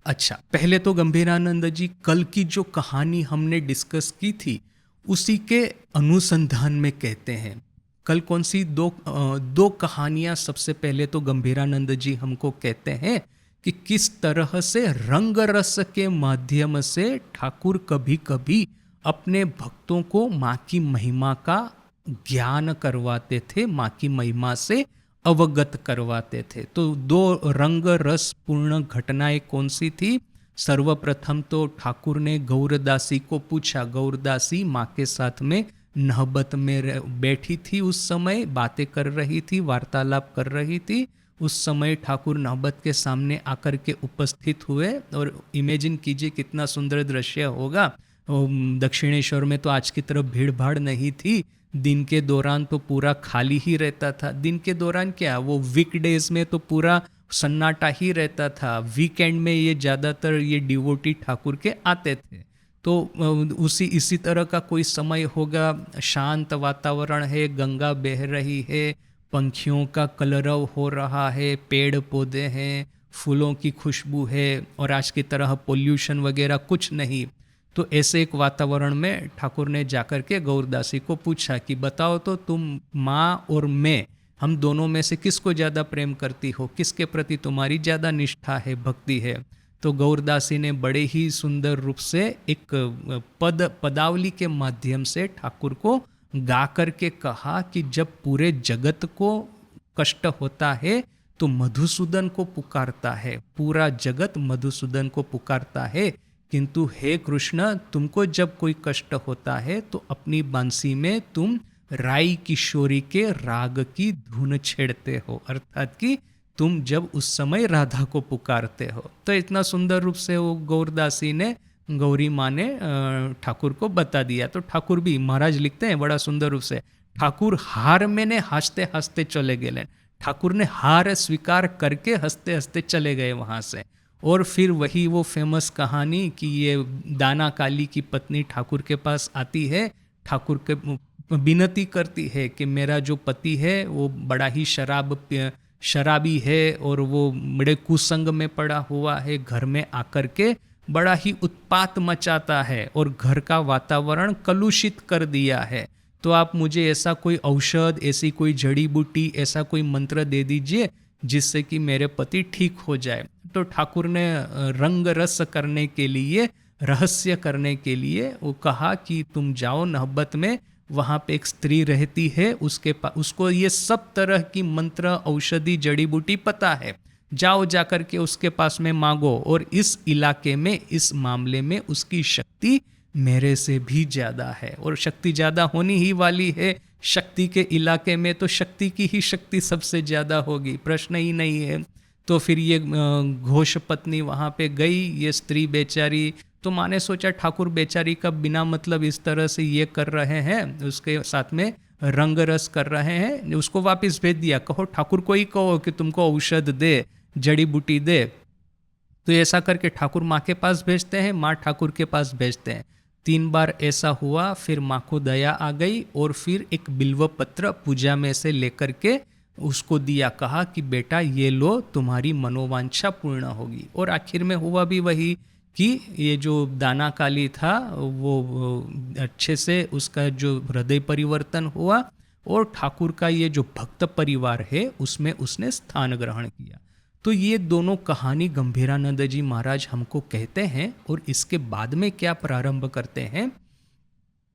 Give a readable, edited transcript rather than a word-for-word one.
अच्छा, पहले तो गंभीरानंद जी कल की जो कहानी हमने डिस्कस की थी उसी के अनुसंधान में कहते हैं। कल कौन सी दो कहानियां सबसे पहले तो गंभीरानंद जी हमको कहते हैं कि किस तरह से रंग रस के माध्यम से ठाकुर कभी कभी अपने भक्तों को माँ की महिमा का ज्ञान करवाते थे, माँ की महिमा से अवगत करवाते थे। तो दो रंग रस पूर्ण घटनाएं कौन सी थी? सर्वप्रथम तो ठाकुर ने गौरदासी को पूछा। गौरदासी माँ के साथ में नहबत में बैठी थी, उस समय बातें कर रही थी, वार्तालाप कर रही थी। उस समय ठाकुर नहबत के सामने आकर के उपस्थित हुए और इमेजिन कीजिए कितना सुंदर दृश्य होगा। दक्षिणेश्वर में तो आज की तरफ भीड़ भाड़ नहीं थी, दिन के दौरान तो पूरा खाली ही रहता था। दिन के दौरान क्या, वो वीकडेज में तो पूरा सन्नाटा ही रहता था, वीकेंड में ये ज़्यादातर ये डिवोटी ठाकुर के आते थे। तो उसी इसी तरह का कोई समय होगा, शांत वातावरण है, गंगा बह रही है, पंखियों का कलरव हो रहा है, पेड़ पौधे हैं, फूलों की खुशबू है, और आज की तरह पोल्यूशन वगैरह कुछ नहीं। तो ऐसे एक वातावरण में ठाकुर ने जाकर के गौरदासी को पूछा कि बताओ तो तुम माँ और मैं, हम दोनों में से किसको ज़्यादा प्रेम करती हो, किसके प्रति तुम्हारी ज़्यादा निष्ठा है, भक्ति है? तो गौरदासी ने बड़े ही सुंदर रूप से एक पदावली के माध्यम से ठाकुर को गा करके कहा कि जब पूरे जगत को कष्ट होता है तो मधुसूदन को पुकारता है, पूरा जगत मधुसूदन को पुकारता है, किंतु हे कृष्ण, तुमको जब कोई कष्ट होता है तो अपनी बांसी में तुम राई किशोरी के राग की धुन छेड़ते हो, अर्थात कि तुम जब उस समय राधा को पुकारते हो। तो इतना सुंदर रूप से वो गौरदासी ने, गौरी माँ ने ठाकुर को बता दिया। तो ठाकुर भी, महाराज लिखते हैं बड़ा सुंदर रूप से, ठाकुर हार में ने हंसते हंसते चले गए। ठाकुर ने हार स्वीकार करके हंसते हंसते चले गए वहाँ से। और फिर वही वो फेमस कहानी कि ये दाना काली की पत्नी ठाकुर के पास आती है, ठाकुर के विनती करती है कि मेरा जो पति है वो बड़ा ही शराबी है और वो बड़े कुसंग में पड़ा हुआ है, घर में आकर के बड़ा ही उत्पात मचाता है और घर का वातावरण कलुषित कर दिया है। तो आप मुझे ऐसा कोई औषध, ऐसी कोई जड़ी बूटी, ऐसा कोई मंत्र दे दीजिए जिससे कि मेरे पति ठीक हो जाए। तो ठाकुर ने रंग रस करने के लिए, रहस्य करने के लिए वो कहा कि तुम जाओ नहबत में, वहाँ पे एक स्त्री रहती है, उसको ये सब तरह की मंत्र, औषधि, जड़ी बूटी पता है, जाओ जाकर के उसके पास में मांगो। और इस इलाके में, इस मामले में उसकी शक्ति मेरे से भी ज़्यादा है, और शक्ति ज़्यादा होनी ही वाली है। शक्ति के इलाके में तो शक्ति की ही शक्ति सबसे ज़्यादा होगी, प्रश्न ही नहीं है। तो फिर ये घोष पत्नी वहाँ पे गई, ये स्त्री बेचारी, तो माँ ने सोचा ठाकुर बेचारी का बिना मतलब इस तरह से ये कर रहे हैं, उसके साथ में रंग रस कर रहे हैं, उसको वापस भेज दिया। कहो ठाकुर को ही कहो कि तुमको औषध दे, जड़ी बूटी दे। तो ऐसा करके ठाकुर माँ के पास भेजते हैं, माँ ठाकुर के पास भेजते हैं। 3 बार ऐसा हुआ, फिर माँ को दया आ गई और फिर एक बिल्व पत्र पूजा में से लेकर के उसको दिया, कहा कि बेटा ये लो, तुम्हारी मनोवांछा पूर्ण होगी। और आखिर में हुआ भी वही कि ये जो दाना काली था वो अच्छे से उसका जो हृदय परिवर्तन हुआ और ठाकुर का ये जो भक्त परिवार है उसमें उसने स्थान ग्रहण किया। तो ये दोनों कहानी गंभीरानंद जी महाराज हमको कहते हैं, और इसके बाद में क्या प्रारंभ करते हैं